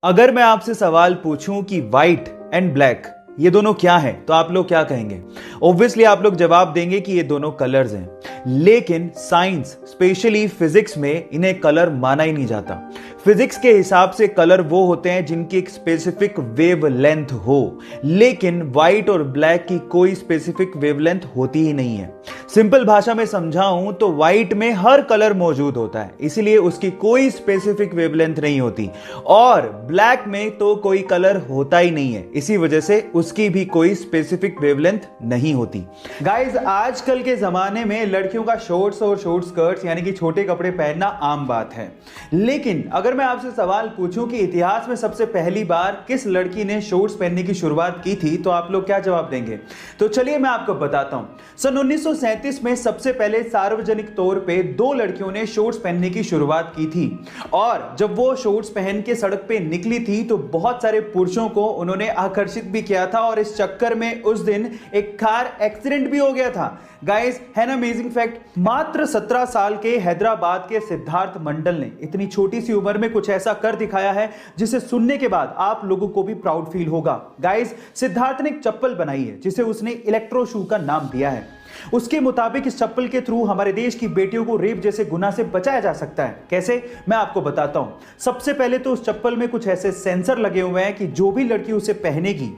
अगर मैं आपसे सवाल पूछूं कि व्हाइट एंड ब्लैक ये दोनों क्या हैं, तो आप लोग क्या कहेंगे? ऑब्वियसली आप लोग जवाब देंगे कि ये दोनों कलर्स हैं, लेकिन साइंस स्पेशली फिजिक्स में इन्हें कलर माना ही नहीं जाता। फिजिक्स के हिसाब से कलर वो होते हैं जिनकी एक स्पेसिफिक वेव लेंथ हो, लेकिन व्हाइट और ब्लैक की कोई स्पेसिफिक वेवलेंथ होती ही नहीं है। सिंपल भाषा में समझाऊं तो व्हाइट में हर कलर मौजूद होता है, इसलिए उसकी कोई स्पेसिफिक वेवलेंथ नहीं होती, और ब्लैक में तो कोई कलर होता ही नहीं है, इसी वजह से उसकी भी कोई स्पेसिफिक वेवलेंथ नहीं होती। गाइस, आजकल के जमाने में लड़कियों का शॉर्ट्स और शॉर्ट स्कर्ट्स यानी कि छोटे कपड़े पहनना आम बात है, लेकिन अगर मैं आपसे सवाल पूछूं कि इतिहास में सबसे पहली बार किस लड़की ने शॉर्ट्स पहनने की शुरुआत की थी, तो आप लोग क्या जवाब देंगे? तो चलिए मैं आपको बताता हूं। सन 1937 में सबसे पहले सार्वजनिक तौर पे दो लड़कियों ने शॉर्ट्स पहनने की शुरुआत की थी, और जब वो शॉर्ट्स पहन के सड़क पे निकली थी तो बहुत सारे पुरुषों को उन्होंने आकर्षित भी किया था, और इस चक्कर में उस दिन एक कार एक्सीडेंट भी हो गया था। गाइस, है ना अमेजिंग फैक्ट? मात्र 17 साल के हैदराबाद के सिद्धार्थ मंडल ने इतनी छोटी सी उम्र में कुछ ऐसा कर दिखाया है जिसे सुनने के बाद आप लोगों को भी प्राउड फील होगा। गाइस, सिद्धार्थ ने एक चप्पल बनाई है जिसे उसने इलेक्ट्रो शू का नाम दिया है। उसके मुताबिक इस चप्पल के थ्रू हमारे देश की बेटियों को रेप जैसे गुनाह से बचाया जा सकता है। कैसे? मैं आपको बताता हूं। सबसे पहले तो उस चप्पल में कुछ ऐसे सेंसर लगे हुए हैं कि जो भी लड़की उसे पहनेगी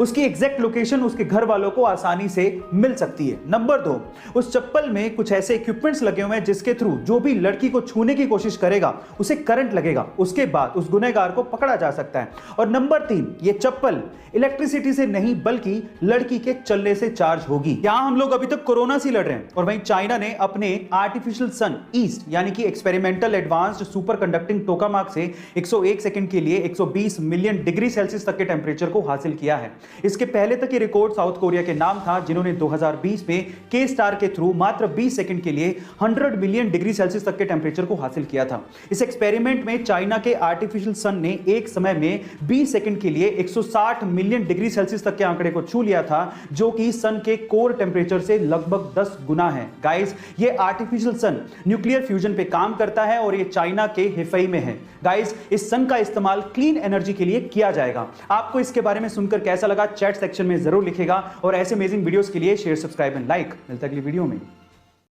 उसकी एग्जैक्ट लोकेशन उसके घर वालों को आसानी से मिल सकती है। नंबर 2, उस चप्पल में कुछ ऐसे इक्विपमेंट्स लगे हुए हैं जिसके थ्रू जो भी लड़की को छूने की कोशिश करेगा उसे करंट लगेगा, उसके बाद उस गुनहगार को पकड़ा जा सकता है। और नंबर 3, ये चप्पल इलेक्ट्रिसिटी से नहीं बल्कि लड़की के चलने से चार्ज होगी। यहां हम लोग अभी तक कोरोना से लड़ रहे हैं, और वहीं चाइना ने अपने आर्टिफिशियल सन ईस्ट यानी कि एक्सपेरिमेंटल एडवांस्ड सुपर कंडक्टिंग टोकामाक से 101 सेकंड के लिए 120 मिलियन डिग्री सेल्सियस तक के टेंपरेचर को हासिल किया है। इसके पहले तक ये रिकॉर्ड साउथ कोरिया के नाम था, जिन्होंने 2020 में के स्टार के थ्रू मात्र 20 सेकंड के लिए 100 मिलियन डिग्री सेल्सियस तक के टेंपरेचर को हासिल किया था। इस एक्सपेरिमेंट में चाइना के आर्टिफिशियल सन ने एक समय में 20 सेकंड के लिए 160 मिलियन डिग्री सेल्सियस तक के आंकड़े को छू लिया था, जो कि सन के कोर टेंपरेचर से लगभग 10 गुना है। गाइस, ये आर्टिफिशियल सन न्यूक्लियर फ्यूजन पे काम करता है और ये चाइना के हिफई में है। गाइस, इस सन का इस्तेमाल क्लीन एनर्जी के लिए किया जाएगा। आपको इसके बारे में सुनकर कैसा लगा चैट सेक्शन में जरूर लिखेगा, और ऐसे अमेजिंग वीडियोस के लिए शेयर, सब्सक्राइब एंड लाइक। मिलता है अगली वीडियो में।